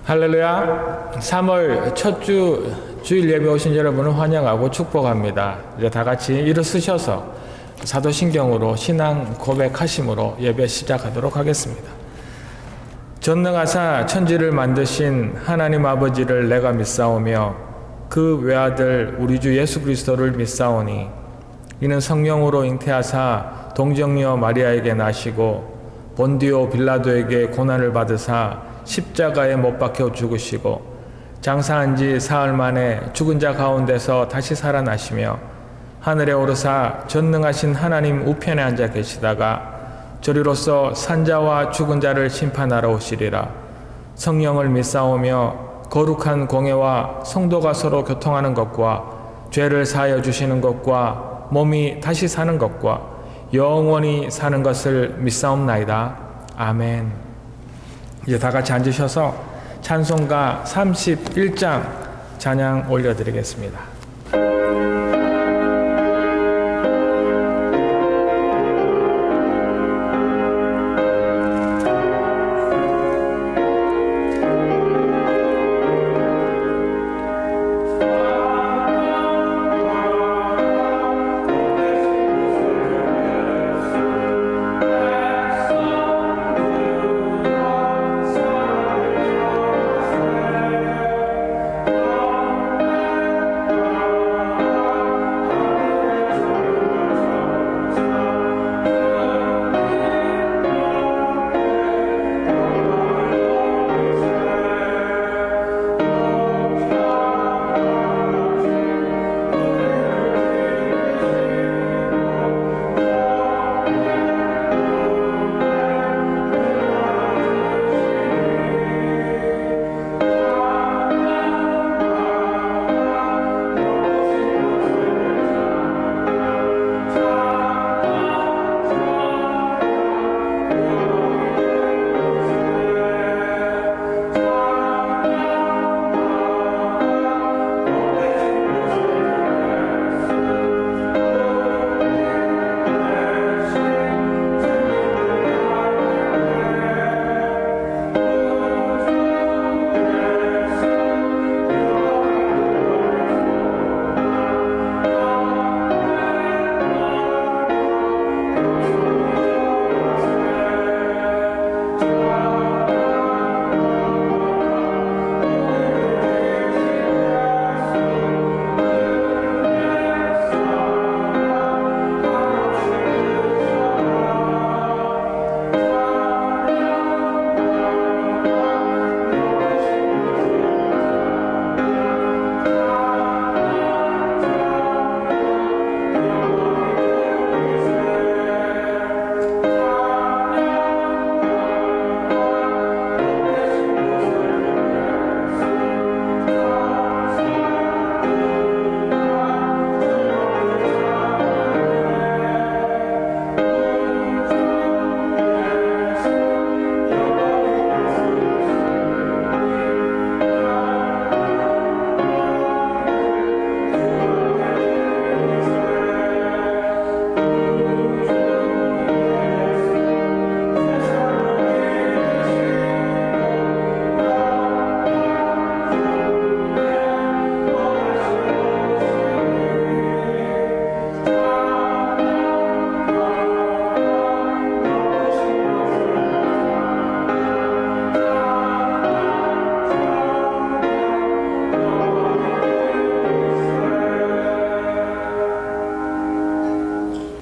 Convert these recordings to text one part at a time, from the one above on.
할렐루야. 3월 첫 주일 예배 오신 여러분을 환영하고 축복합니다. 이제 다 같이 일어서셔서 사도신경으로 신앙 고백하심으로 예배 시작하도록 하겠습니다. 전능하사 천지를 만드신 하나님 아버지를 내가 믿사오며 그 외아들 우리 주 예수 그리스도를 믿사오니 이는 성령으로 잉태하사 동정녀 마리아에게 나시고 본디오 빌라도에게 고난을 받으사 십자가에 못 박혀 죽으시고 장사한 지 사흘 만에 죽은 자 가운데서 다시 살아나시며 하늘에 오르사 전능하신 하나님 우편에 앉아 계시다가 저리로서 산자와 죽은 자를 심판하러 오시리라. 성령을 믿사오며 거룩한 공예와 성도가 서로 교통하는 것과 죄를 사하여 주시는 것과 몸이 다시 사는 것과 영원히 사는 것을 믿사옵나이다. 아멘. 이제 다 같이 앉으셔서 찬송가 31장 찬양 올려드리겠습니다.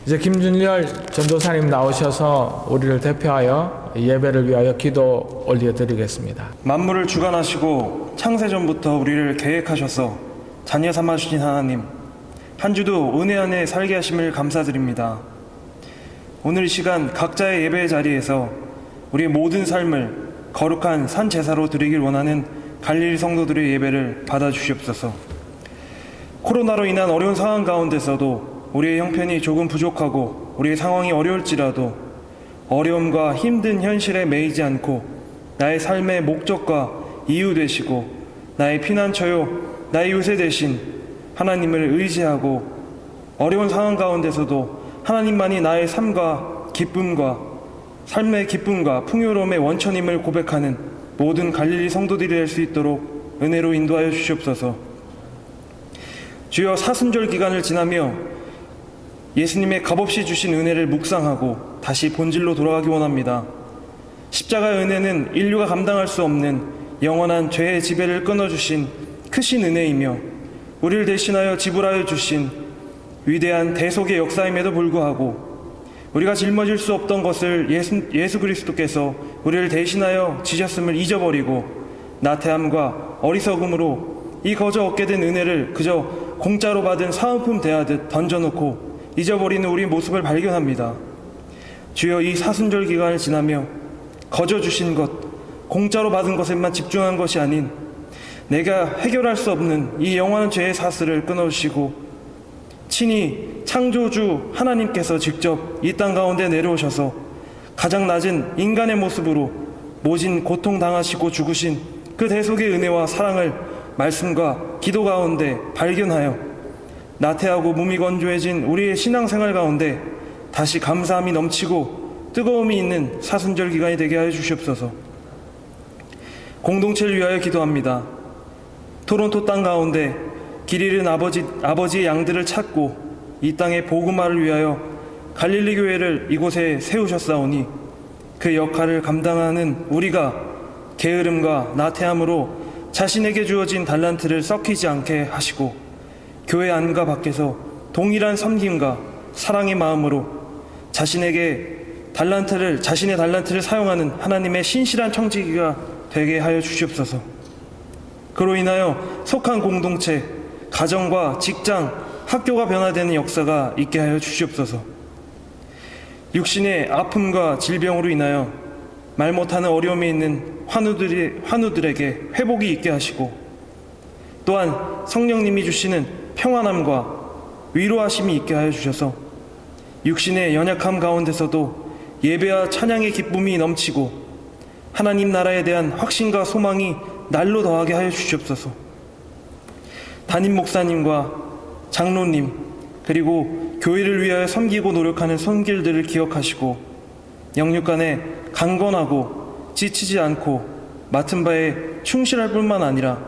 이제 김준열 전도사님 나오셔서 우리를 대표하여 예배를 위하여 기도 올려드리겠습니다. 만물을 주관하시고 창세전부터 우리를 계획하셔서 자녀 삼아주신 하나님, 한 주도 은혜 안에 살게 하심을 감사드립니다. 오늘 이 시간 각자의 예배 자리에서 우리의 모든 삶을 거룩한 산 제사로 드리길 원하는 갈릴리 성도들의 예배를 받아주시옵소서. 코로나로 인한 어려운 상황 가운데서도 우리의 형편이 조금 부족하고 우리의 상황이 어려울지라도 어려움과 힘든 현실에 매이지 않고 나의 삶의 목적과 이유 되시고 나의 피난처요 나의 요새 되신 하나님을 의지하고 어려운 상황 가운데서도 하나님만이 나의 삶과 기쁨과 삶의 기쁨과 풍요로움의 원천임을 고백하는 모든 갈릴리 성도들이 될 수 있도록 은혜로 인도하여 주시옵소서. 주여, 사순절 기간을 지나며 예수님의 값없이 주신 은혜를 묵상하고 다시 본질로 돌아가기 원합니다. 십자가의 은혜는 인류가 감당할 수 없는 영원한 죄의 지배를 끊어주신 크신 은혜이며 우리를 대신하여 지불하여 주신 위대한 대속의 역사임에도 불구하고 우리가 짊어질 수 없던 것을 예수 그리스도께서 우리를 대신하여 지셨음을 잊어버리고 나태함과 어리석음으로 이 거저 얻게 된 은혜를 그저 공짜로 받은 사은품 대하듯 던져놓고 잊어버리는 우리 모습을 발견합니다. 주여, 이 사순절 기간을 지나며 거저 주신 것, 공짜로 받은 것에만 집중한 것이 아닌 내가 해결할 수 없는 이 영원한 죄의 사슬을 끊어주시고 친히 창조주 하나님께서 직접 이 땅 가운데 내려오셔서 가장 낮은 인간의 모습으로 모진 고통당하시고 죽으신 그 대속의 은혜와 사랑을 말씀과 기도 가운데 발견하여 나태하고 몸이 건조해진 우리의 신앙생활 가운데 다시 감사함이 넘치고 뜨거움이 있는 사순절 기간이 되게 하여 주시옵소서. 공동체를 위하여 기도합니다. 토론토 땅 가운데 길 잃은 아버지의 양들을 찾고 이 땅의 복음화를 위하여 갈릴리 교회를 이곳에 세우셨사오니 그 역할을 감당하는 우리가 게으름과 나태함으로 자신에게 주어진 달란트를 썩히지 않게 하시고 교회 안과 밖에서 동일한 섬김과 사랑의 마음으로 자신의 달란트를 사용하는 하나님의 신실한 청지기가 되게 하여 주시옵소서. 그로 인하여 속한 공동체, 가정과 직장, 학교가 변화되는 역사가 있게 하여 주시옵소서. 육신의 아픔과 질병으로 인하여 말 못하는 어려움이 있는 환우들에게 회복이 있게 하시고 또한 성령님이 주시는 평안함과 위로하심이 있게 하여 주셔서 육신의 연약함 가운데서도 예배와 찬양의 기쁨이 넘치고 하나님 나라에 대한 확신과 소망이 날로 더하게 하여 주시옵소서. 담임 목사님과 장로님 그리고 교회를 위하여 섬기고 노력하는 손길들을 기억하시고 영육간에 강건하고 지치지 않고 맡은 바에 충실할 뿐만 아니라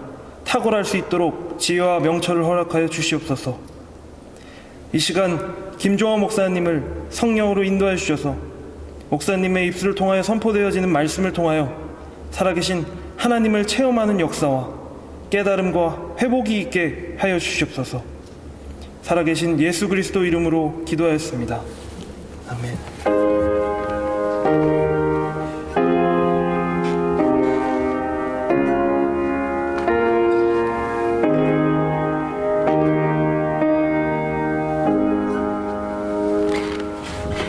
탁월할 수 있도록 지혜와 명철을 허락하여 주시옵소서. 이 시간 김종화 목사님을 성령으로 인도하여 주셔서 목사님의 입술을 통하여 선포되어지는 말씀을 통하여 살아계신 하나님을 체험하는 역사와 깨달음과 회복이 있게 하여 주시옵소서. 살아계신 예수 그리스도 이름으로 기도하였습니다. 아멘.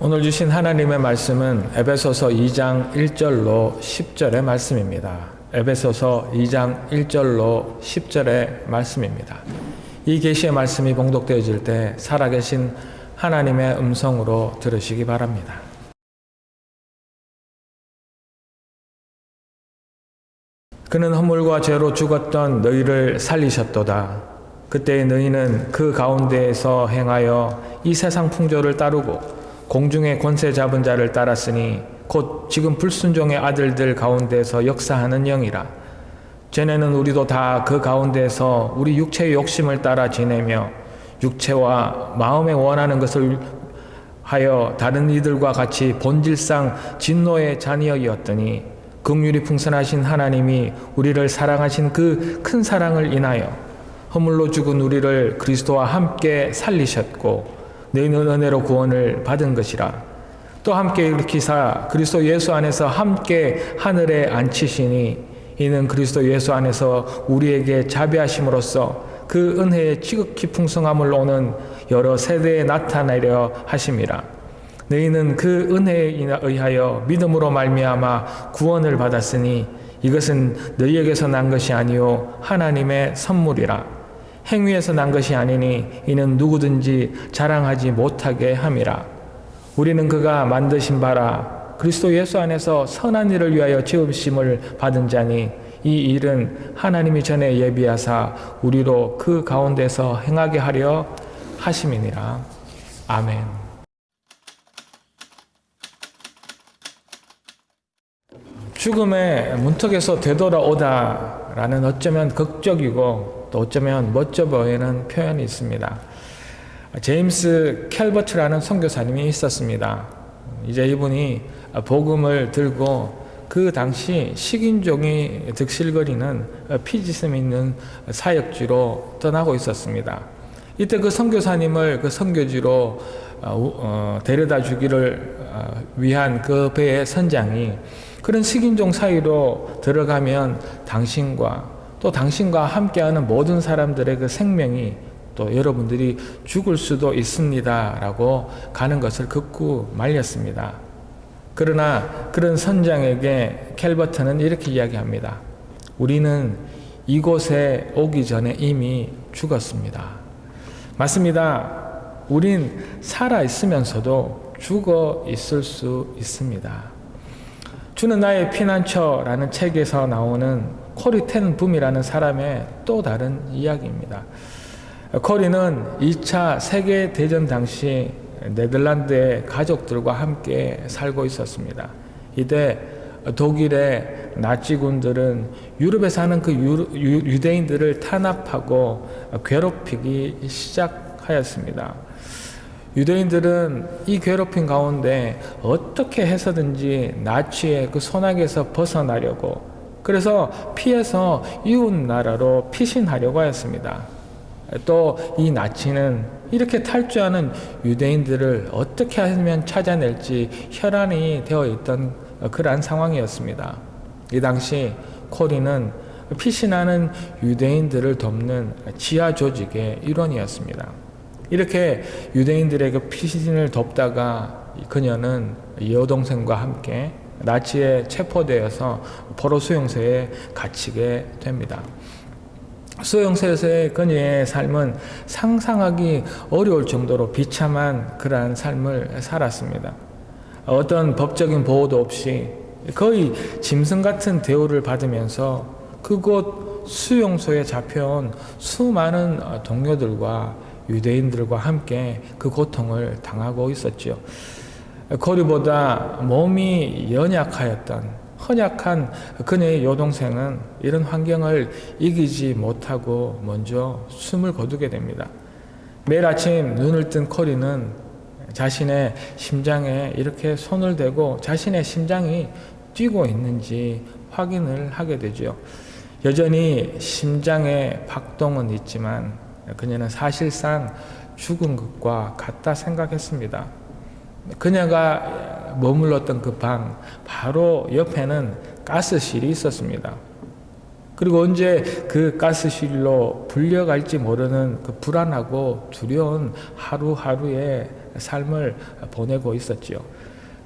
오늘 주신 하나님의 말씀은 에베소서 2장 1절로 10절의 말씀입니다. 에베소서 2장 1절로 10절의 말씀입니다. 이 계시의 말씀이 봉독되어질 때 살아계신 하나님의 음성으로 들으시기 바랍니다. 그는 허물과 죄로 죽었던 너희를 살리셨도다. 그때 너희는 그 가운데에서 행하여 이 세상 풍조를 따르고 공중의 권세 잡은 자를 따랐으니 곧 지금 불순종의 아들들 가운데서 역사하는 영이라. 전에는 우리도 다 그 가운데서 우리 육체의 욕심을 따라 지내며 육체와 마음에 원하는 것을 하여 다른 이들과 같이 본질상 진노의 자녀이었더니 긍휼이 풍성하신 하나님이 우리를 사랑하신 그 큰 사랑을 인하여 허물로 죽은 우리를 그리스도와 함께 살리셨고 너희는 은혜로 구원을 받은 것이라. 또 함께 일으키사 그리스도 예수 안에서 함께 하늘에 앉히시니 이는 그리스도 예수 안에서 우리에게 자비하심으로써 그 은혜의 지극히 풍성함을 오는 여러 세대에 나타내려 하심이라. 너희는 그 은혜에 의하여 믿음으로 말미암아 구원을 받았으니 이것은 너희에게서 난 것이 아니요 하나님의 선물이라. 행위에서 난 것이 아니니 이는 누구든지 자랑하지 못하게 함이라. 우리는 그가 만드신 바라 그리스도 예수 안에서 선한 일을 위하여 지으심을 받은 자니 이 일은 하나님이 전에 예비하사 우리로 그 가운데서 행하게 하려 하심이니라. 아멘. 죽음의 문턱에서 되돌아오다라는 어쩌면 극적이고 또 어쩌면 멋져 보이는 표현이 있습니다. 제임스 캘버트라는 선교사님이 있었습니다. 이제 이분이 복음을 들고 그 당시 식인종이 득실거리는 피지슴 있는 사역지로 떠나고 있었습니다. 이때 그 선교사님을 그 선교지로 데려다 주기를 위한 그 배의 선장이 그런 식인종 사이로 들어가면 당신과 또 당신과 함께하는 모든 사람들의 그 생명이 또 여러분들이 죽을 수도 있습니다 라고 가는 것을 극구 말렸습니다. 그러나 그런 선장에게 캘버트는 이렇게 이야기합니다. 우리는 이곳에 오기 전에 이미 죽었습니다. 맞습니다. 우린 살아있으면서도 죽어 있을 수 있습니다. 주는 나의 피난처라는 책에서 나오는 코리 텐 붐이라는 사람의 또 다른 이야기입니다. 코리는 2차 세계대전 당시 네덜란드의 가족들과 함께 살고 있었습니다. 이때 독일의 나치군들은 유럽에 사는 그 유대인들을 탄압하고 괴롭히기 시작하였습니다. 유대인들은 이 괴롭힘 가운데 어떻게 해서든지 나치의 그 손아귀에서 벗어나려고 그래서 피해서 이웃 나라로 피신하려고 하였습니다. 또 이 나치는 이렇게 탈주하는 유대인들을 어떻게 하면 찾아낼지 혈안이 되어 있던 그러한 상황이었습니다. 이 당시 코리는 피신하는 유대인들을 돕는 지하 조직의 일원이었습니다. 이렇게 유대인들에게 피신을 돕다가 그녀는 여동생과 함께 나치에 체포되어서 포로 수용소에 갇히게 됩니다. 수용소에서의 그녀의 삶은 상상하기 어려울 정도로 비참한 그러한 삶을 살았습니다. 어떤 법적인 보호도 없이 거의 짐승 같은 대우를 받으면서 그곳 수용소에 잡혀온 수많은 동료들과 유대인들과 함께 그 고통을 당하고 있었지요. 코리보다 몸이 연약하였던 헌약한 그녀의 여동생은 이런 환경을 이기지 못하고 먼저 숨을 거두게 됩니다. 매일 아침 눈을 뜬 코리는 자신의 심장에 이렇게 손을 대고 자신의 심장이 뛰고 있는지 확인을 하게 되죠. 여전히 심장의 박동은 있지만 그녀는 사실상 죽은 것과 같다 생각했습니다. 그녀가 머물렀던 그 방 바로 옆에는 가스실이 있었습니다. 그리고 언제 그 가스실로 불려갈지 모르는 그 불안하고 두려운 하루하루의 삶을 보내고 있었지요.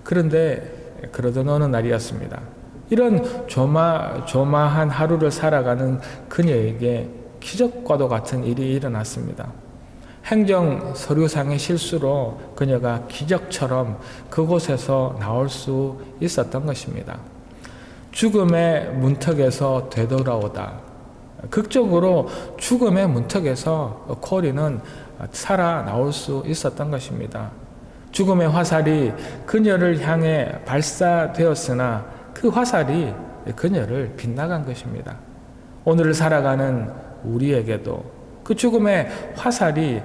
그런데 그러던 어느 날이었습니다. 이런 조마한 하루를 살아가는 그녀에게 기적과도 같은 일이 일어났습니다. 행정 서류상의 실수로 그녀가 기적처럼 그곳에서 나올 수 있었던 것입니다. 죽음의 문턱에서 되돌아오다. 극적으로 죽음의 문턱에서 코리는 살아나올 수 있었던 것입니다. 죽음의 화살이 그녀를 향해 발사되었으나 그 화살이 그녀를 빗나간 것입니다. 오늘을 살아가는 우리에게도 그 죽음의 화살이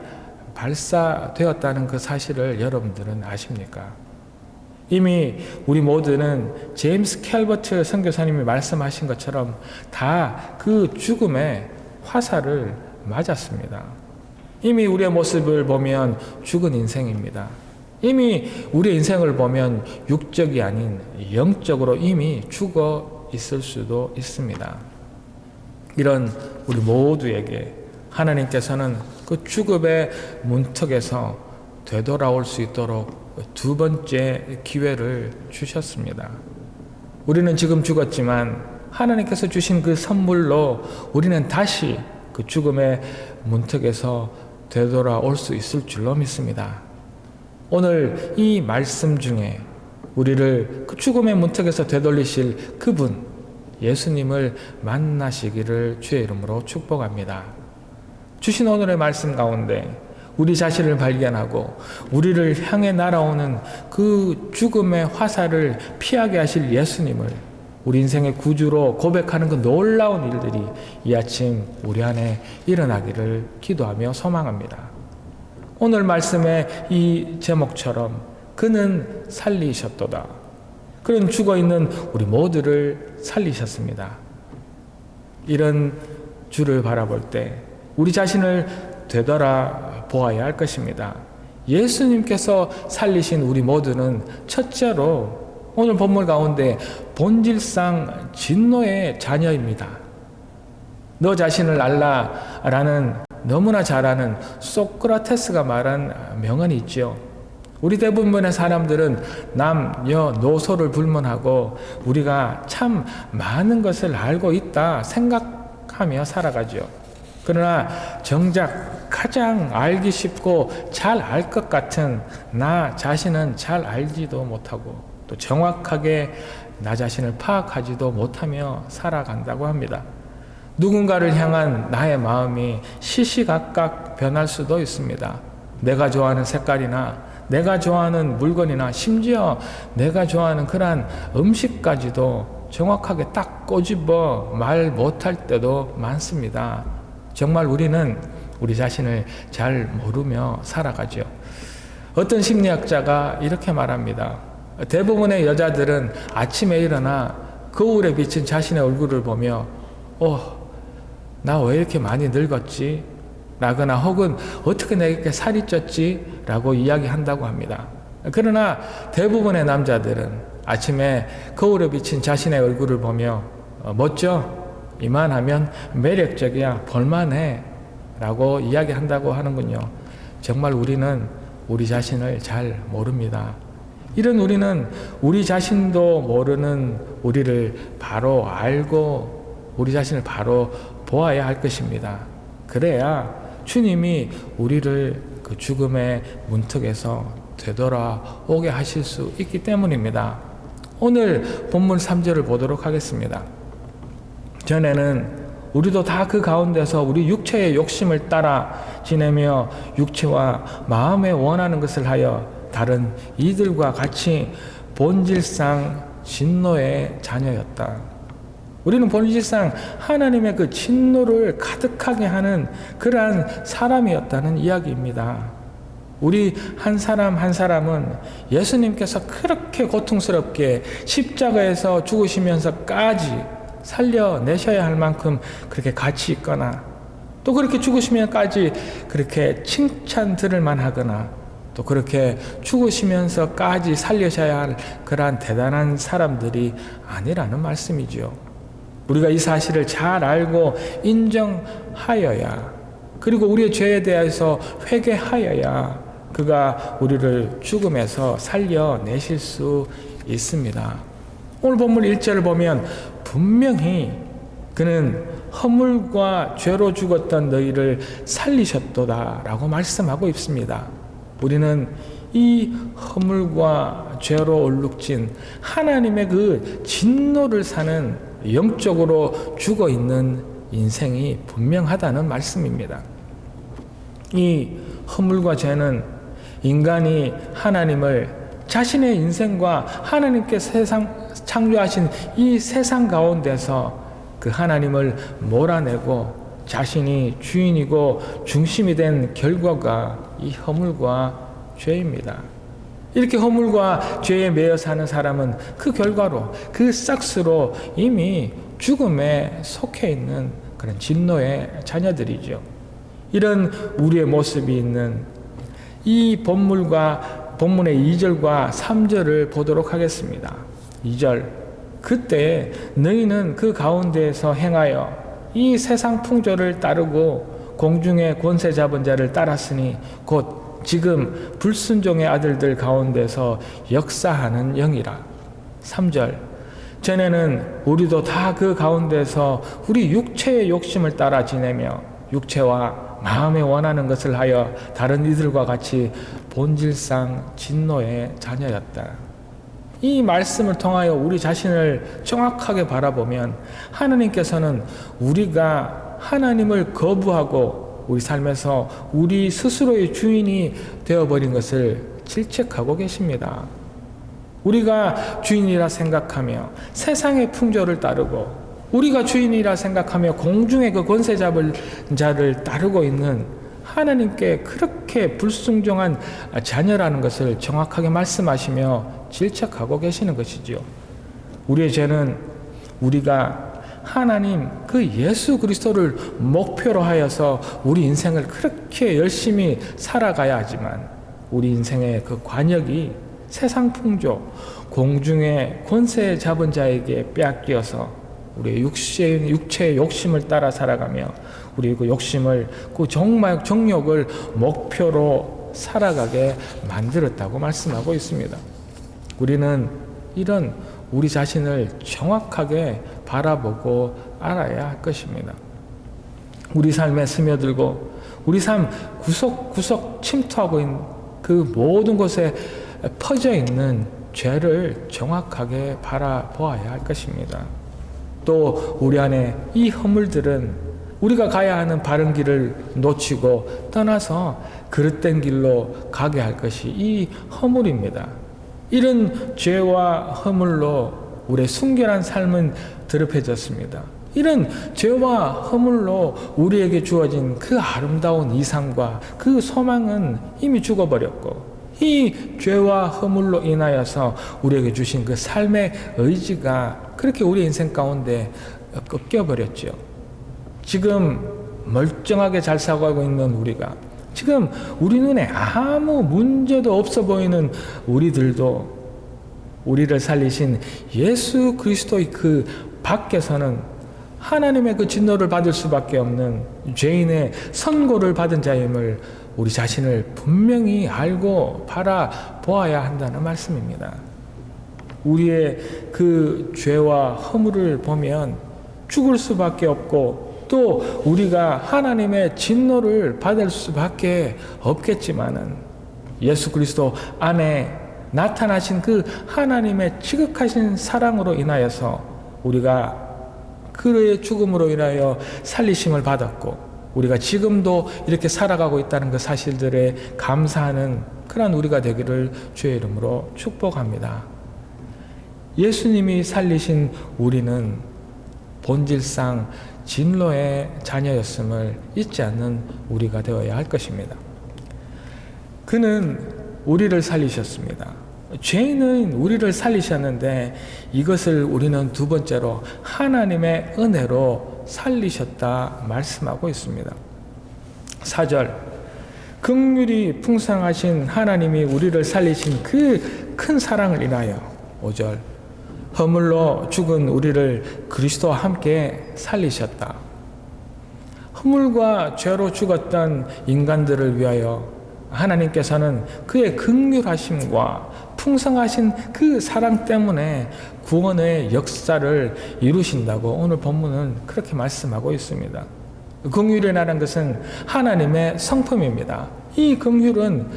발사되었다는 그 사실을 여러분들은 아십니까? 이미 우리 모두는 제임스 캘버트 선교사님이 말씀하신 것처럼 다 그 죽음의 화살을 맞았습니다. 이미 우리의 모습을 보면 죽은 인생입니다. 이미 우리의 인생을 보면 육적이 아닌 영적으로 이미 죽어 있을 수도 있습니다. 이런 우리 모두에게 하나님께서는 그 죽음의 문턱에서 되돌아올 수 있도록 두 번째 기회를 주셨습니다. 우리는 지금 죽었지만 하나님께서 주신 그 선물로 우리는 다시 그 죽음의 문턱에서 되돌아올 수 있을 줄로 믿습니다. 오늘 이 말씀 중에 우리를 그 죽음의 문턱에서 되돌리실 그분, 예수님을 만나시기를 주의 이름으로 축복합니다. 주신 오늘의 말씀 가운데 우리 자신을 발견하고 우리를 향해 날아오는 그 죽음의 화살을 피하게 하실 예수님을 우리 인생의 구주로 고백하는 그 놀라운 일들이 이 아침 우리 안에 일어나기를 기도하며 소망합니다. 오늘 말씀의 이 제목처럼 그는 살리셨도다. 그는 죽어있는 우리 모두를 살리셨습니다. 이런 주를 바라볼 때 우리 자신을 되돌아 보아야 할 것입니다. 예수님께서 살리신 우리 모두는 첫째로 오늘 본문 가운데 본질상 진노의 자녀입니다. 너 자신을 알라라는 너무나 잘 아는 소크라테스가 말한 명언이 있죠. 우리 대부분의 사람들은 남녀 노소를 불문하고 우리가 참 많은 것을 알고 있다 생각하며 살아가죠. 그러나 정작 가장 알기 쉽고 잘 알 것 같은 나 자신은 잘 알지도 못하고 또 정확하게 나 자신을 파악하지도 못하며 살아간다고 합니다. 누군가를 향한 나의 마음이 시시각각 변할 수도 있습니다. 내가 좋아하는 색깔이나 내가 좋아하는 물건이나 심지어 내가 좋아하는 그러한 음식까지도 정확하게 딱 꼬집어 말 못할 때도 많습니다. 정말 우리는 우리 자신을 잘 모르며 살아가죠. 어떤 심리학자가 이렇게 말합니다. 대부분의 여자들은 아침에 일어나 거울에 비친 자신의 얼굴을 보며 나 왜 이렇게 많이 늙었지? 라거나 혹은 어떻게 내가 이렇게 살이 쪘지? 라고 이야기한다고 합니다. 그러나 대부분의 남자들은 아침에 거울에 비친 자신의 얼굴을 보며 멋져? 이만하면 매력적이야. 볼만해. 라고 이야기한다고 하는군요. 정말 우리는 우리 자신을 잘 모릅니다. 이런 우리는 우리 자신도 모르는 우리를 바로 알고 우리 자신을 바로 보아야 할 것입니다. 그래야 주님이 우리를 그 죽음의 문턱에서 되돌아오게 하실 수 있기 때문입니다. 오늘 본문 3절을 보도록 하겠습니다. 전에는 우리도 다 그 가운데서 우리 육체의 욕심을 따라 지내며 육체와 마음에 원하는 것을 하여 다른 이들과 같이 본질상 진노의 자녀였다. 우리는 본질상 하나님의 그 진노를 가득하게 하는 그러한 사람이었다는 이야기입니다. 우리 한 사람 한 사람은 예수님께서 그렇게 고통스럽게 십자가에서 죽으시면서까지 살려내셔야 할 만큼 그렇게 가치 있거나 또 그렇게 죽으시면까지 그렇게 칭찬 들을 만하거나 또 그렇게 죽으시면서까지 살려셔야 할 그러한 대단한 사람들이 아니라는 말씀이죠. 우리가 이 사실을 잘 알고 인정하여야 그리고 우리의 죄에 대해서 회개하여야 그가 우리를 죽음에서 살려내실 수 있습니다. 오늘 본문 1절을 보면 분명히 그는 허물과 죄로 죽었던 너희를 살리셨도다 라고 말씀하고 있습니다. 우리는 이 허물과 죄로 얼룩진 하나님의 그 진노를 사는 영적으로 죽어있는 인생이 분명하다는 말씀입니다. 이 허물과 죄는 인간이 하나님을 자신의 인생과 하나님께 창조하신 이 세상 가운데서 그 하나님을 몰아내고 자신이 주인이고 중심이 된 결과가 이 허물과 죄입니다. 이렇게 허물과 죄에 매여 사는 사람은 그 결과로 그 싹스로 이미 죽음에 속해 있는 그런 진노의 자녀들이죠. 이런 우리의 모습이 있는 이 본문의 2절과 3절을 보도록 하겠습니다. 2절 그때 너희는 그 가운데에서 행하여 이 세상 풍조를 따르고 공중의 권세 잡은 자를 따랐으니 곧 지금 불순종의 아들들 가운데서 역사하는 영이라. 3절 전에는 우리도 다 그 가운데서 우리 육체의 욕심을 따라 지내며 육체와 마음에 원하는 것을 하여 다른 이들과 같이 본질상 진노의 자녀였다. 이 말씀을 통하여 우리 자신을 정확하게 바라보면 하나님께서는 우리가 하나님을 거부하고 우리 삶에서 우리 스스로의 주인이 되어버린 것을 질책하고 계십니다. 우리가 주인이라 생각하며 세상의 풍조를 따르고 우리가 주인이라 생각하며 공중의 그 권세 잡을 자를 따르고 있는 하나님께 그렇게 불순종한 자녀라는 것을 정확하게 말씀하시며 질책하고 계시는 것이지요. 우리의 죄는 우리가 하나님 그 예수 그리스도를 목표로 하여서 우리 인생을 그렇게 열심히 살아가야 하지만 우리 인생의 그 관역이 세상 풍조, 공중의 권세 잡은 자에게 빼앗겨서 우리의 육체의 욕심을 따라 살아가며 우리 그 욕심을 그 정욕을 목표로 살아가게 만들었다고 말씀하고 있습니다. 우리는 이런 우리 자신을 정확하게 바라보고 알아야 할 것입니다. 우리 삶에 스며들고 우리 삶 구석구석 침투하고 있는 그 모든 곳에 퍼져 있는 죄를 정확하게 바라보아야 할 것입니다. 또 우리 안에 이 허물들은 우리가 가야 하는 바른 길을 놓치고 떠나서 그릇된 길로 가게 할 것이 이 허물입니다. 이런 죄와 허물로 우리의 순결한 삶은 더럽혀졌습니다. 이런 죄와 허물로 우리에게 주어진 그 아름다운 이상과 그 소망은 이미 죽어버렸고 이 죄와 허물로 인하여서 우리에게 주신 그 삶의 의지가 그렇게 우리 인생 가운데 꺾여버렸죠. 지금 멀쩡하게 잘 살아가고 있는 우리가 지금 우리 눈에 아무 문제도 없어 보이는 우리들도 우리를 살리신 예수 그리스도의 그 밖에서는 하나님의 그 진노를 받을 수밖에 없는 죄인의 선고를 받은 자임을 우리 자신을 분명히 알고 바라보아야 한다는 말씀입니다. 우리의 그 죄와 허물을 보면 죽을 수밖에 없고 또 우리가 하나님의 진노를 받을 수밖에 없겠지만은 예수 그리스도 안에 나타나신 그 하나님의 지극하신 사랑으로 인하여서 우리가 그의 죽음으로 인하여 살리심을 받았고 우리가 지금도 이렇게 살아가고 있다는 그 사실들에 감사하는 그런 우리가 되기를 주의 이름으로 축복합니다. 예수님이 살리신 우리는 본질상 진노의 자녀였음을 잊지 않는 우리가 되어야 할 것입니다. 그는 우리를 살리셨습니다. 죄인은 우리를 살리셨는데 이것을 우리는 두 번째로 하나님의 은혜로 살리셨다 말씀하고 있습니다. 4절 긍휼이 풍성하신 하나님이 우리를 살리신 그 큰 사랑을 인하여 5절 허물로 죽은 우리를 그리스도와 함께 살리셨다. 허물과 죄로 죽었던 인간들을 위하여 하나님께서는 그의 긍휼하심과 풍성하신 그 사랑 때문에 구원의 역사를 이루신다고 오늘 본문은 그렇게 말씀하고 있습니다. 긍휼이라는 것은 하나님의 성품입니다. 이 긍휼은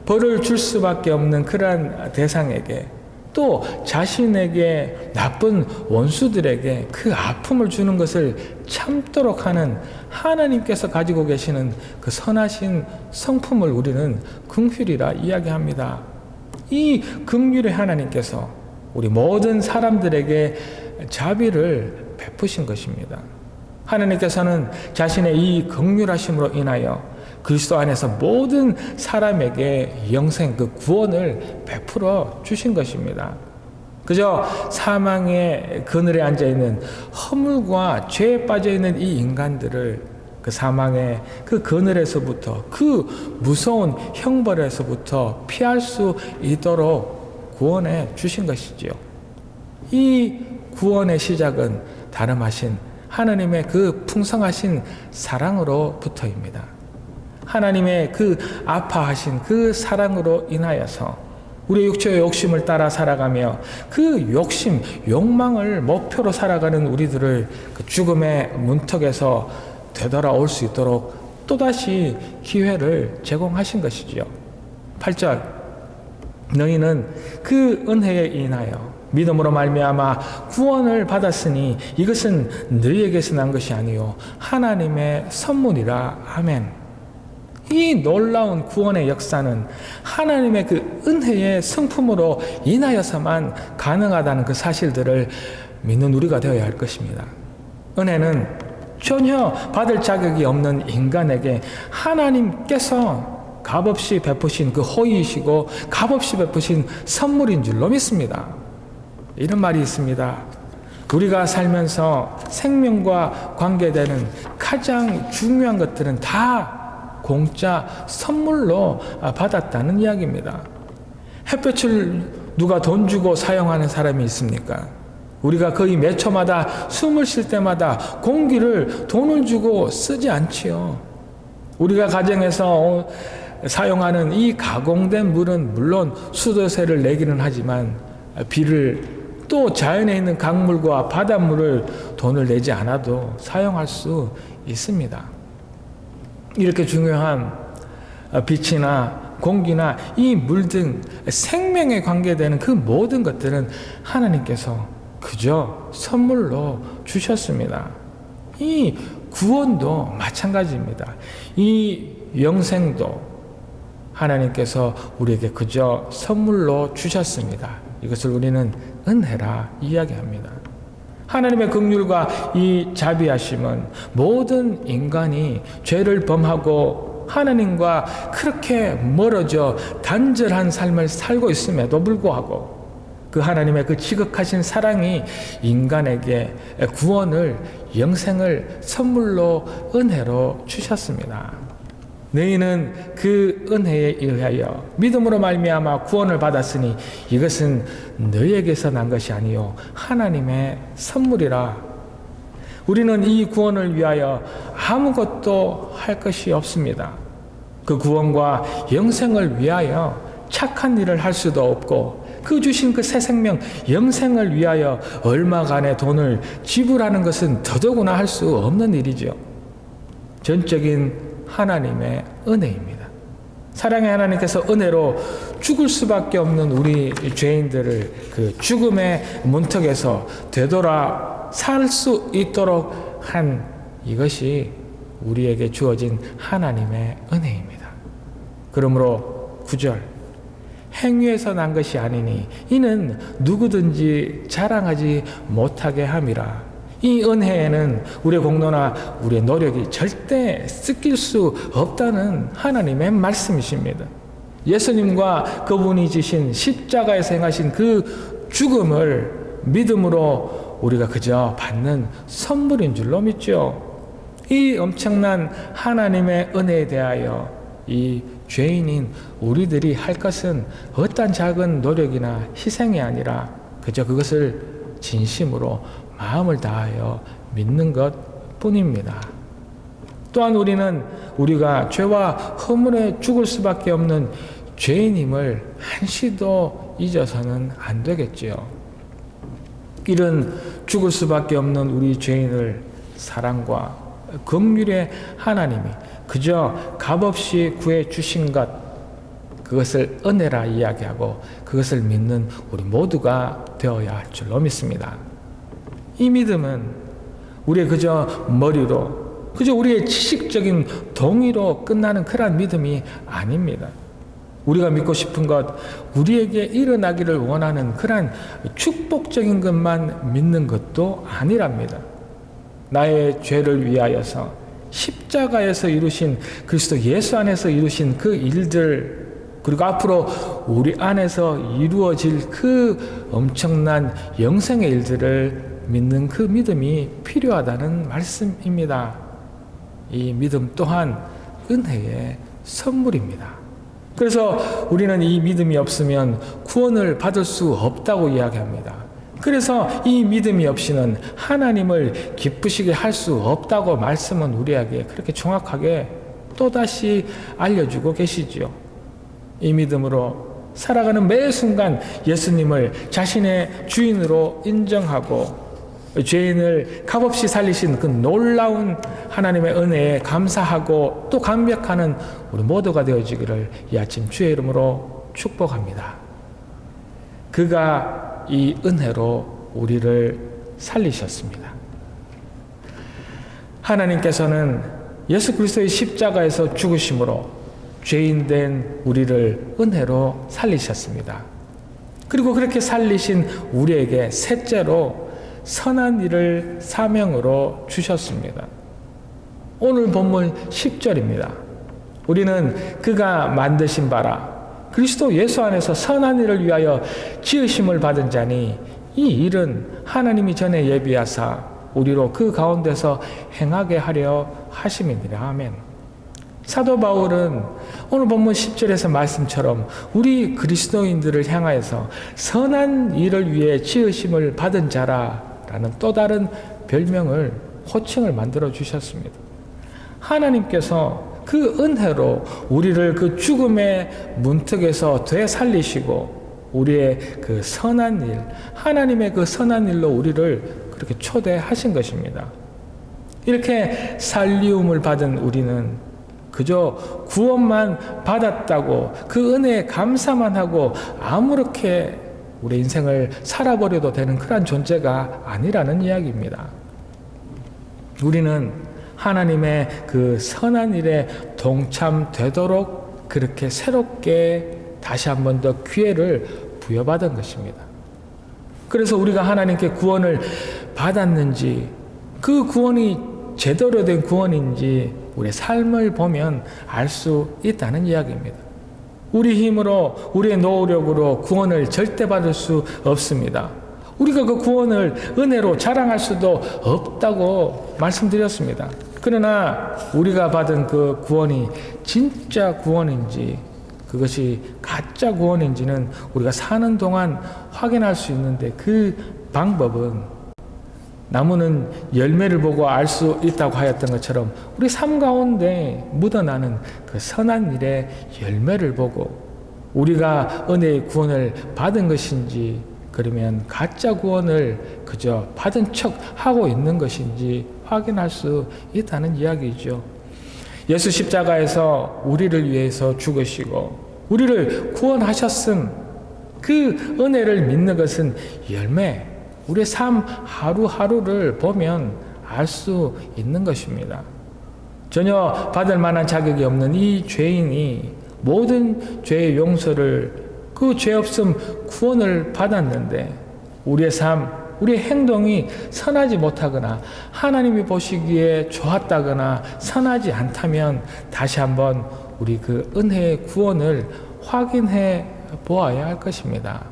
벌을 줄 수밖에 없는 그러한 대상에게 또 자신에게 나쁜 원수들에게 그 아픔을 주는 것을 참도록 하는 하나님께서 가지고 계시는 그 선하신 성품을 우리는 긍휼이라 이야기합니다. 이 긍휼의 하나님께서 우리 모든 사람들에게 자비를 베푸신 것입니다. 하나님께서는 자신의 이 긍휼하심으로 인하여 그리스도 안에서 모든 사람에게 영생 그 구원을 베풀어 주신 것입니다. 그저 사망의 그늘에 앉아있는 허물과 죄에 빠져있는 이 인간들을 그 사망의 그 그늘에서부터 그 무서운 형벌에서부터 피할 수 있도록 구원해 주신 것이지요. 이 구원의 시작은 다름하신 하나님의 그 풍성하신 사랑으로부터입니다. 하나님의 그 아파하신 그 사랑으로 인하여서 우리 육체의 욕심을 따라 살아가며 그 욕심, 욕망을 목표로 살아가는 우리들을 그 죽음의 문턱에서 되돌아올 수 있도록 또다시 기회를 제공하신 것이지요. 8절 너희는 그 은혜에 인하여 믿음으로 말미암아 구원을 받았으니 이것은 너희에게서 난 것이 아니요 하나님의 선물이라. 아멘. 이 놀라운 구원의 역사는 하나님의 그 은혜의 성품으로 인하여서만 가능하다는 그 사실들을 믿는 우리가 되어야 할 것입니다. 은혜는 전혀 받을 자격이 없는 인간에게 하나님께서 값없이 베푸신 그 호의이시고 값없이 베푸신 선물인 줄로 믿습니다. 이런 말이 있습니다. 우리가 살면서 생명과 관계되는 가장 중요한 것들은 다 공짜 선물로 받았다는 이야기입니다. 햇볕을 누가 돈 주고 사용하는 사람이 있습니까? 우리가 거의 몇 초마다 숨을 쉴 때마다 공기를 돈을 주고 쓰지 않지요. 우리가 가정에서 사용하는 이 가공된 물은 물론 수도세를 내기는 하지만 비를 또 자연에 있는 강물과 바닷물을 돈을 내지 않아도 사용할 수 있습니다. 이렇게 중요한 빛이나 공기나 이 물 등 생명에 관계되는 그 모든 것들은 하나님께서 그저 선물로 주셨습니다. 이 구원도 마찬가지입니다. 이 영생도 하나님께서 우리에게 그저 선물로 주셨습니다. 이것을 우리는 은혜라 이야기합니다. 하나님의 긍휼과 이 자비하심은 모든 인간이 죄를 범하고 하나님과 그렇게 멀어져 단절한 삶을 살고 있음에도 불구하고 그 하나님의 그 지극하신 사랑이 인간에게 구원을, 영생을 선물로 은혜로 주셨습니다. 너희는 그 은혜에 의하여 믿음으로 말미암아 구원을 받았으니 이것은 너희에게서 난 것이 아니요 하나님의 선물이라. 우리는 이 구원을 위하여 아무것도 할 것이 없습니다. 그 구원과 영생을 위하여 착한 일을 할 수도 없고 그 주신 그 새 생명, 영생을 위하여 얼마간의 돈을 지불하는 것은 더더구나 할 수 없는 일이죠. 전적인 하나님의 은혜입니다. 사랑의 하나님께서 은혜로 죽을 수밖에 없는 우리 죄인들을 그 죽음의 문턱에서 되돌아 살 수 있도록 한 이것이 우리에게 주어진 하나님의 은혜입니다. 그러므로 9절 행위에서 난 것이 아니니 이는 누구든지 자랑하지 못하게 함이라. 이 은혜에는 우리의 공로나 우리의 노력이 절대 섞일 수 없다는 하나님의 말씀이십니다. 예수님과 그분이 지신 십자가에서 행하신 그 죽음을 믿음으로 우리가 그저 받는 선물인 줄로 믿죠. 이 엄청난 하나님의 은혜에 대하여 이 죄인인 우리들이 할 것은 어떤 작은 노력이나 희생이 아니라 그저 그것을 진심으로 마음을 다하여 믿는 것 뿐입니다. 또한 우리는 우리가 죄와 허물에 죽을 수밖에 없는 죄인임을 한시도 잊어서는 안 되겠지요. 이런 죽을 수밖에 없는 우리 죄인을 사랑과 긍휼의 하나님이 그저 값없이 구해 주신 것, 그것을 은혜라 이야기하고 그것을 믿는 우리 모두가 되어야 할 줄로 믿습니다. 이 믿음은 우리의 그저 머리로, 그저 우리의 지식적인 동의로 끝나는 그러한 믿음이 아닙니다. 우리가 믿고 싶은 것, 우리에게 일어나기를 원하는 그러한 축복적인 것만 믿는 것도 아니랍니다. 나의 죄를 위하여서 십자가에서 이루신 그리스도 예수 안에서 이루신 그 일들, 그리고 앞으로 우리 안에서 이루어질 그 엄청난 영생의 일들을 믿는 그 믿음이 필요하다는 말씀입니다. 이 믿음 또한 은혜의 선물입니다. 그래서 우리는 이 믿음이 없으면 구원을 받을 수 없다고 이야기합니다. 그래서 이 믿음이 없이는 하나님을 기쁘시게 할 수 없다고 말씀은 우리에게 그렇게 정확하게 또다시 알려주고 계시지요. 이 믿음으로 살아가는 매 순간 예수님을 자신의 주인으로 인정하고 죄인을 값없이 살리신 그 놀라운 하나님의 은혜에 감사하고 또 감격하는 우리 모두가 되어지기를 이 아침 주의 이름으로 축복합니다. 그가 이 은혜로 우리를 살리셨습니다. 하나님께서는 예수 그리스도의 십자가에서 죽으심으로 죄인된 우리를 은혜로 살리셨습니다. 그리고 그렇게 살리신 우리에게 셋째로 선한 일을 사명으로 주셨습니다. 오늘 본문 10절입니다. 우리는 그가 만드신 바라 그리스도 예수 안에서 선한 일을 위하여 지으심을 받은 자니 이 일은 하나님이 전에 예비하사 우리로 그 가운데서 행하게 하려 하심이니라. 아멘. 사도 바울은 오늘 본문 10절에서 말씀처럼 우리 그리스도인들을 향하여서 선한 일을 위해 지으심을 받은 자라라는 또 다른 별명을, 호칭을 만들어 주셨습니다. 하나님께서 그 은혜로 우리를 그 죽음의 문턱에서 되살리시고 우리의 그 선한 일, 하나님의 그 선한 일로 우리를 그렇게 초대하신 것입니다. 이렇게 살리움을 받은 우리는 그저 구원만 받았다고 그 은혜에 감사만 하고 아무렇게 우리 인생을 살아버려도 되는 그런 존재가 아니라는 이야기입니다. 우리는 하나님의 그 선한 일에 동참되도록 그렇게 새롭게 다시 한 번 더 기회를 부여받은 것입니다. 그래서 우리가 하나님께 구원을 받았는지, 그 구원이 제대로 된 구원인지 우리의 삶을 보면 알 수 있다는 이야기입니다. 우리 힘으로, 우리의 노력으로 구원을 절대 받을 수 없습니다. 우리가 그 구원을 은혜로 자랑할 수도 없다고 말씀드렸습니다. 그러나 우리가 받은 그 구원이 진짜 구원인지 그것이 가짜 구원인지는 우리가 사는 동안 확인할 수 있는데, 그 방법은 나무는 열매를 보고 알 수 있다고 하였던 것처럼 우리 삶 가운데 묻어나는 그 선한 일의 열매를 보고 우리가 은혜의 구원을 받은 것인지, 그러면 가짜 구원을 그저 받은 척 하고 있는 것인지 확인할 수 있다는 이야기죠. 예수 십자가에서 우리를 위해서 죽으시고 우리를 구원하셨음, 그 은혜를 믿는 것은 열매, 우리의 삶 하루하루를 보면 알 수 있는 것입니다. 전혀 받을 만한 자격이 없는 이 죄인이 모든 죄의 용서를, 그 죄 없음 구원을 받았는데 우리의 삶, 우리의 행동이 선하지 못하거나 하나님이 보시기에 좋았다거나 선하지 않다면 다시 한번 우리 그 은혜의 구원을 확인해 보아야 할 것입니다.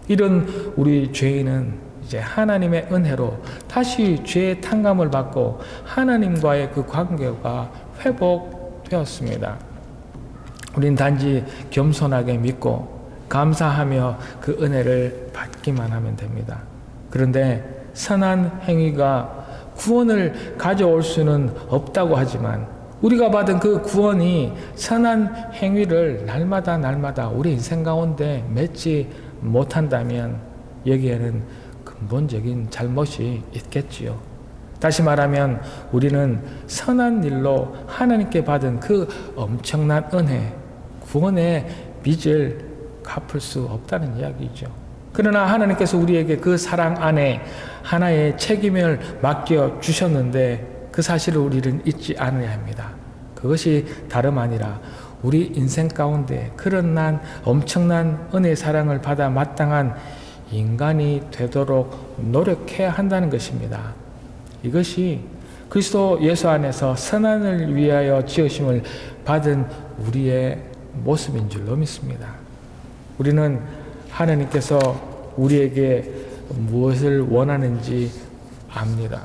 이런 우리 죄인은 이제 하나님의 은혜로 다시 죄의 탕감을 받고 하나님과의 그 관계가 회복되었습니다. 우린 단지 겸손하게 믿고 감사하며 그 은혜를 받기만 하면 됩니다. 그런데 선한 행위가 구원을 가져올 수는 없다고 하지만 우리가 받은 그 구원이 선한 행위를 날마다 우리 인생 가운데 맺지 못한다면 여기에는 근본적인 잘못이 있겠지요. 다시 말하면 우리는 선한 일로 하나님께 받은 그 엄청난 은혜, 구원의 빚을 갚을 수 없다는 이야기죠. 그러나 하나님께서 우리에게 그 사랑 안에 하나의 책임을 맡겨 주셨는데 그 사실을 우리는 잊지 않아야 합니다. 그것이 다름 아니라 우리 인생 가운데 그런 난 엄청난 은혜의 사랑을 받아 마땅한 인간이 되도록 노력해야 한다는 것입니다. 이것이 그리스도 예수 안에서 선한을 위하여 지으심을 받은 우리의 모습인 줄로 믿습니다. 우리는 하나님께서 우리에게 무엇을 원하는지 압니다.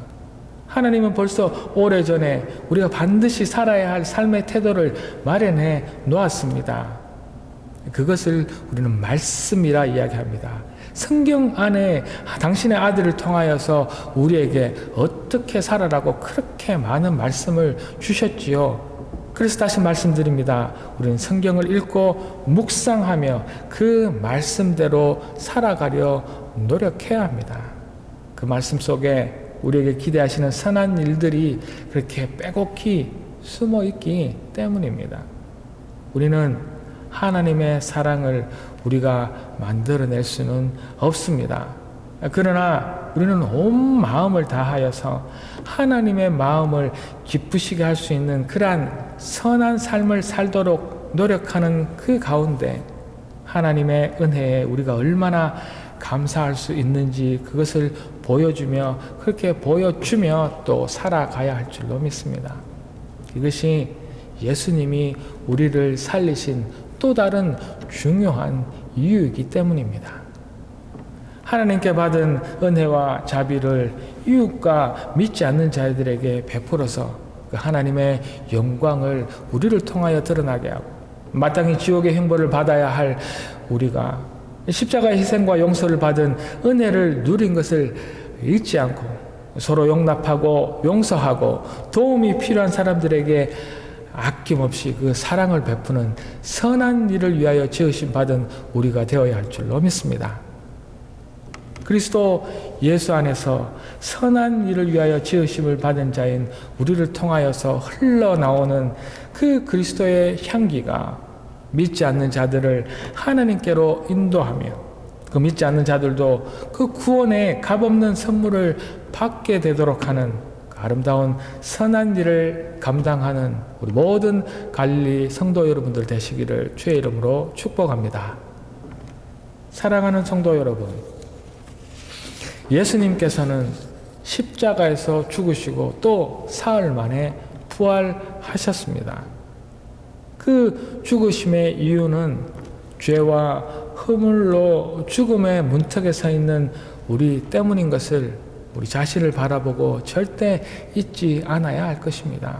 하나님은 벌써 오래전에 우리가 반드시 살아야 할 삶의 태도를 마련해 놓았습니다. 그것을 우리는 말씀이라 이야기합니다. 성경 안에 당신의 아들을 통하여서 우리에게 어떻게 살아라고 그렇게 많은 말씀을 주셨지요. 그래서 다시 말씀드립니다. 우리는 성경을 읽고 묵상하며 그 말씀대로 살아가려 노력해야 합니다. 그 말씀 속에 우리에게 기대하시는 선한 일들이 그렇게 빼곡히 숨어 있기 때문입니다. 우리는 하나님의 사랑을 우리가 만들어낼 수는 없습니다. 그러나 우리는 온 마음을 다하여서 하나님의 마음을 기쁘시게 할 수 있는 그러한 선한 삶을 살도록 노력하는 그 가운데 하나님의 은혜에 우리가 얼마나 감사할 수 있는지 그것을 보여주며 그렇게 보여주며 또 살아가야 할 줄로 믿습니다. 이것이 예수님이 우리를 살리신 또 다른 중요한 이유이기 때문입니다. 하나님께 받은 은혜와 자비를 이웃과 믿지 않는 자들에게 베풀어서 그 하나님의 영광을 우리를 통하여 드러나게 하고 마땅히 지옥의 형벌을 받아야 할 우리가 십자가의 희생과 용서를 받은 은혜를 누린 것을 잊지 않고 서로 용납하고 용서하고 도움이 필요한 사람들에게 아낌없이 그 사랑을 베푸는 선한 일을 위하여 지으심 받은 우리가 되어야 할 줄로 믿습니다. 그리스도 예수 안에서 선한 일을 위하여 지으심을 받은 자인 우리를 통하여서 흘러나오는 그 그리스도의 향기가 믿지 않는 자들을 하나님께로 인도하며 그 믿지 않는 자들도 그 구원의 값없는 선물을 받게 되도록 하는 그 아름다운 선한 일을 감당하는 우리 모든 갈릴리 성도 여러분들 되시기를 주의 이름으로 축복합니다. 사랑하는 성도 여러분, 예수님께서는 십자가에서 죽으시고 또 사흘 만에 부활하셨습니다. 그 죽으심의 이유는 죄와 허물로 죽음의 문턱에 서 있는 우리 때문인 것을 우리 자신을 바라보고 절대 잊지 않아야 할 것입니다.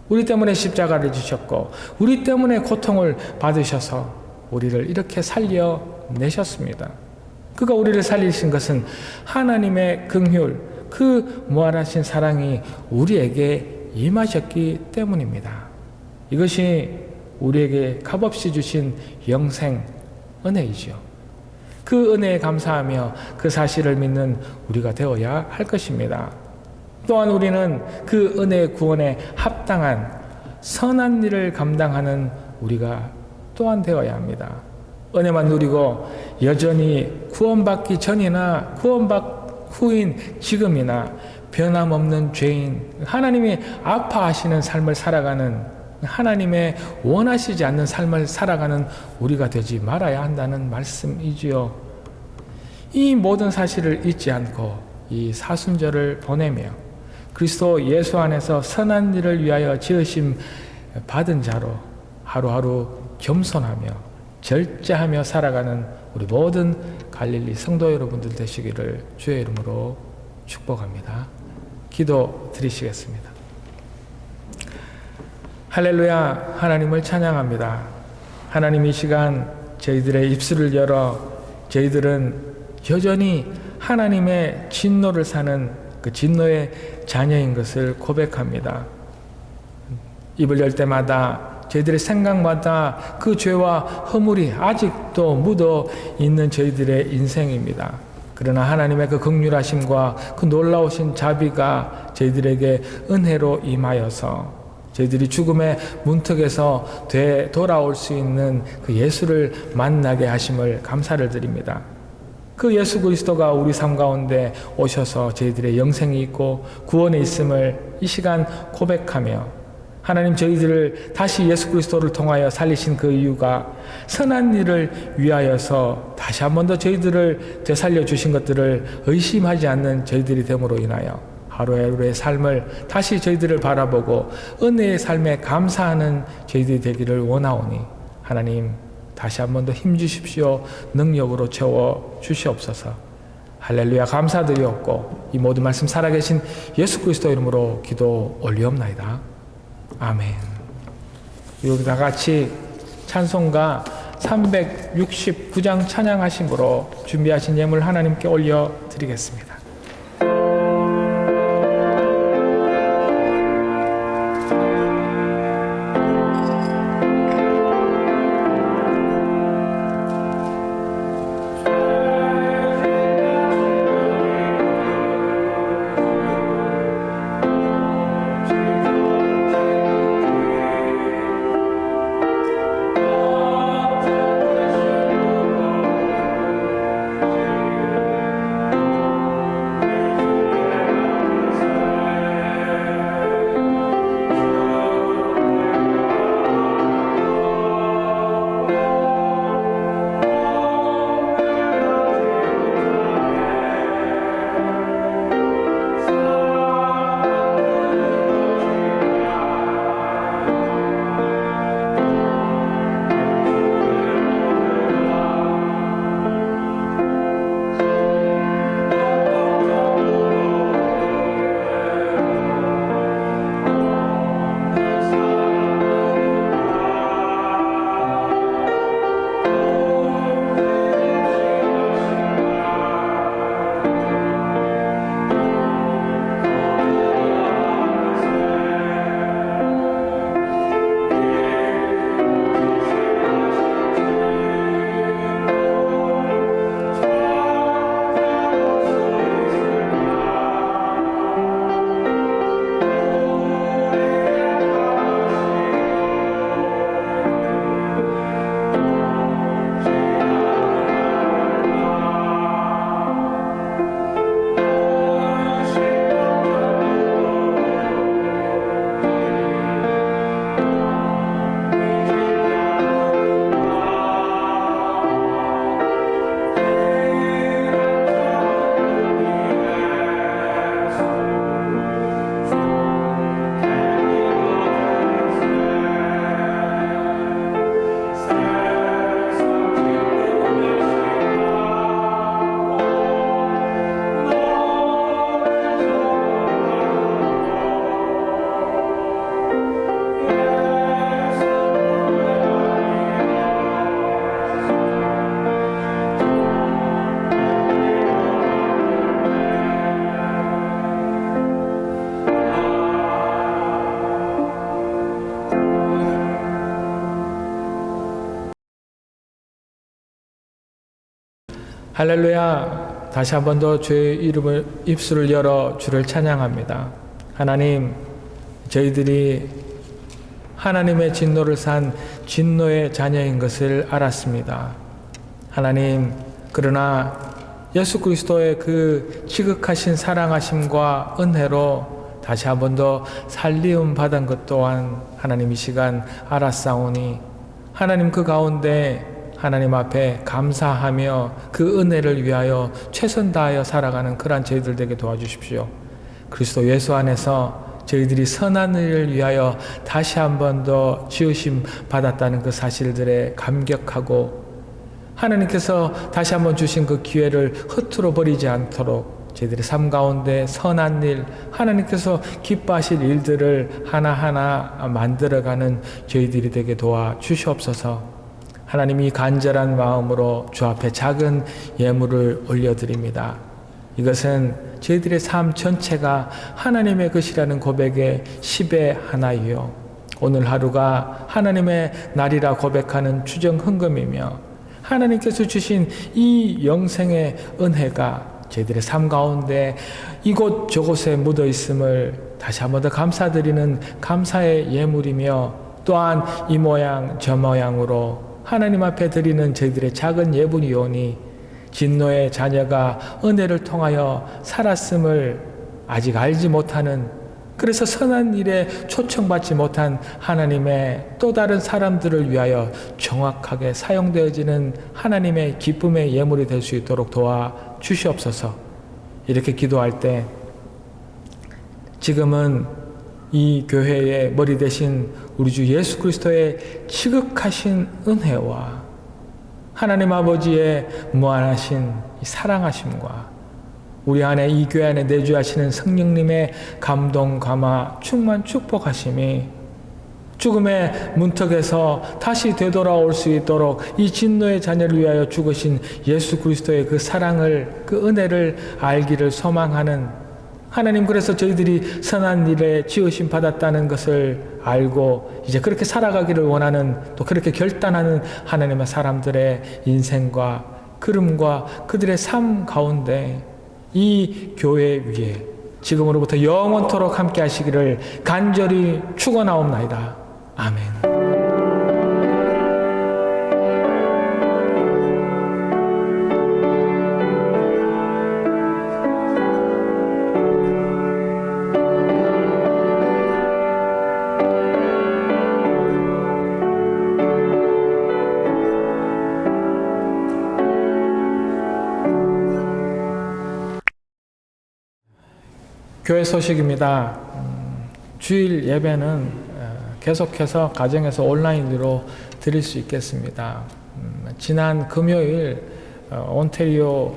우리 때문에 십자가를 지셨고 우리 때문에 고통을 받으셔서 우리를 이렇게 살려내셨습니다. 그가 우리를 살리신 것은 하나님의 긍휼, 그 무한하신 사랑이 우리에게 임하셨기 때문입니다. 이것이 우리에게 값없이 주신 영생 은혜이죠. 그 은혜에 감사하며 그 사실을 믿는 우리가 되어야 할 것입니다. 또한 우리는 그 은혜의 구원에 합당한 선한 일을 감당하는 우리가 또한 되어야 합니다. 은혜만 누리고 여전히 구원받기 전이나 구원받 후인 지금이나 변함없는 죄인, 하나님이 아파하시는 삶을 살아가는, 하나님의 원하시지 않는 삶을 살아가는 우리가 되지 말아야 한다는 말씀이지요. 이 모든 사실을 잊지 않고 이 사순절을 보내며 그리스도 예수 안에서 선한 일을 위하여 지으심 받은 자로 하루하루 겸손하며 절제하며 살아가는 우리 모든 갈릴리 성도 여러분들 되시기를 주의 이름으로 축복합니다. 기도 드리시겠습니다. 할렐루야, 하나님을 찬양합니다. 하나님, 이 시간 저희들의 입술을 열어 저희들은 여전히 하나님의 진노를 사는 그 진노의 자녀인 것을 고백합니다. 입을 열 때마다 저희들의 생각마다 그 죄와 허물이 아직도 묻어 있는 저희들의 인생입니다. 그러나 하나님의 그 긍휼하심과 그 놀라우신 자비가 저희들에게 은혜로 임하여서 저희들이 죽음의 문턱에서 되돌아올 수 있는 그 예수를 만나게 하심을 감사를 드립니다. 그 예수 그리스도가 우리 삶 가운데 오셔서 저희들의 영생이 있고 구원이 있음을 이 시간 고백하며 하나님, 저희들을 다시 예수 그리스도를 통하여 살리신 그 이유가 선한 일을 위하여서 다시 한 번 더 저희들을 되살려 주신 것들을 의심하지 않는 저희들이 됨으로 인하여 하루하루의 삶을 다시 저희들을 바라보고 은혜의 삶에 감사하는 저희들이 되기를 원하오니 하나님, 다시 한 번 더 힘주십시오. 능력으로 채워 주시옵소서. 할렐루야, 감사드리옵고 이 모든 말씀 살아계신 예수 그리스도 이름으로 기도 올리옵나이다. 아멘. 여기 다 같이 찬송가 369장 찬양하심으로 준비하신 예물 하나님께 올려드리겠습니다. 할렐루야. 다시 한 번 더 주의 이름을 입술을 열어 주를 찬양합니다. 하나님, 저희들이 하나님의 진노를 산 진노의 자녀인 것을 알았습니다. 하나님, 그러나 예수 그리스도의 그 지극하신 사랑하심과 은혜로 다시 한 번 더 살리움 받은 것 또한 하나님 이 시간 알았사오니 하나님 그 가운데 하나님 앞에 감사하며 그 은혜를 위하여 최선 다하여 살아가는 그러한 저희들 되게 도와주십시오. 그리스도 예수 안에서 저희들이 선한 일을 위하여 다시 한 번 더 지으심 받았다는 그 사실들에 감격하고 하나님께서 다시 한번 주신 그 기회를 허투루 버리지 않도록 저희들의 삶 가운데 선한 일, 하나님께서 기뻐하실 일들을 하나하나 만들어가는 저희들이 되게 도와주시옵소서. 하나님이 간절한 마음으로 주 앞에 작은 예물을 올려드립니다. 이것은 저희들의 삶 전체가 하나님의 것이라는 고백의 10의 하나이요. 오늘 하루가 하나님의 날이라 고백하는 추정 헌금이며 하나님께서 주신 이 영생의 은혜가 저희들의 삶 가운데 이곳 저곳에 묻어 있음을 다시 한 번 더 감사드리는 감사의 예물이며 또한 이 모양 저 모양으로 하나님 앞에 드리는 저희들의 작은 예물이오니 진노의 자녀가 은혜를 통하여 살았음을 아직 알지 못하는, 그래서 선한 일에 초청받지 못한 하나님의 또 다른 사람들을 위하여 정확하게 사용되어지는 하나님의 기쁨의 예물이 될 수 있도록 도와주시옵소서. 이렇게 기도할 때 지금은 이 교회의 머리 대신 우리 주 예수 그리스도의 지극하신 은혜와 하나님 아버지의 무한하신 사랑하심과 우리 안에 이 교회 안에 내주하시는 성령님의 감동, 감화, 충만 축복하심이 죽음의 문턱에서 다시 되돌아올 수 있도록 이 진노의 자녀를 위하여 죽으신 예수 그리스도의 그 사랑을, 그 은혜를 알기를 소망하는 하나님, 그래서 저희들이 선한 일에 지으심 받았다는 것을 알고 이제 그렇게 살아가기를 원하는, 또 그렇게 결단하는 하나님의 사람들의 인생과 걸음과 그들의 삶 가운데 이 교회 위에 지금으로부터 영원토록 함께 하시기를 간절히 축원하옵나이다. 아멘. 교회 소식입니다. 주일 예배는 계속해서 가정에서 온라인으로 드릴 수 있겠습니다. 지난 금요일 온태리오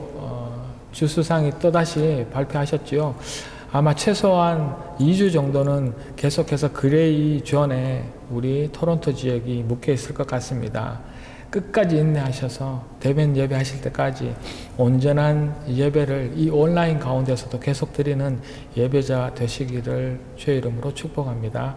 주수상이 또다시 발표하셨지요. 아마 최소한 2주 정도는 계속해서 그레이 존에 우리 토론토 지역이 묶여 있을 것 같습니다. 끝까지 인내하셔서 대면 예배하실 때까지 온전한 예배를 이 온라인 가운데서도 계속 드리는 예배자 되시기를 주의 이름으로 축복합니다.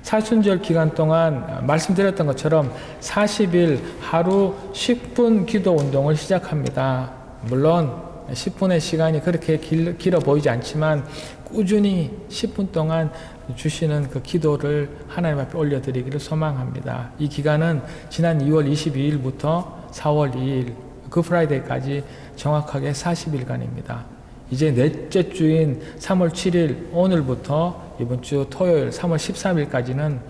사순절 기간 동안 말씀드렸던 것처럼 40일 하루 10분 기도 운동을 시작합니다. 물론 10분의 시간이 그렇게 길어 보이지 않지만 꾸준히 10분 동안 주시는 그 기도를 하나님 앞에 올려드리기를 소망합니다. 이 기간은 지난 2월 22일부터 4월 2일 그 프라이데이까지 정확하게 40일간입니다. 이제 넷째 주인 3월 7일 오늘부터 이번 주 토요일 3월 13일까지는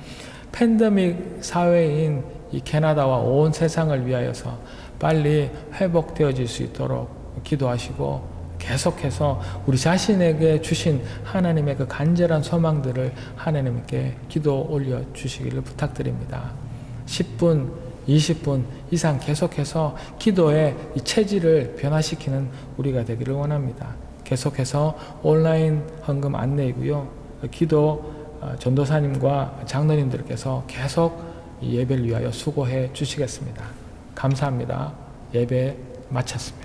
팬데믹 사회인 이 캐나다와 온 세상을 위하여서 빨리 회복되어질 수 있도록 기도하시고 계속해서 우리 자신에게 주신 하나님의 그 간절한 소망들을 하나님께 기도 올려주시기를 부탁드립니다. 10분, 20분 이상 계속해서 기도의 이 체질을 변화시키는 우리가 되기를 원합니다. 계속해서 온라인 헌금 안내이고요. 기도 전도사님과 장로님들께서 계속 이 예배를 위하여 수고해 주시겠습니다. 감사합니다. 예배 마쳤습니다.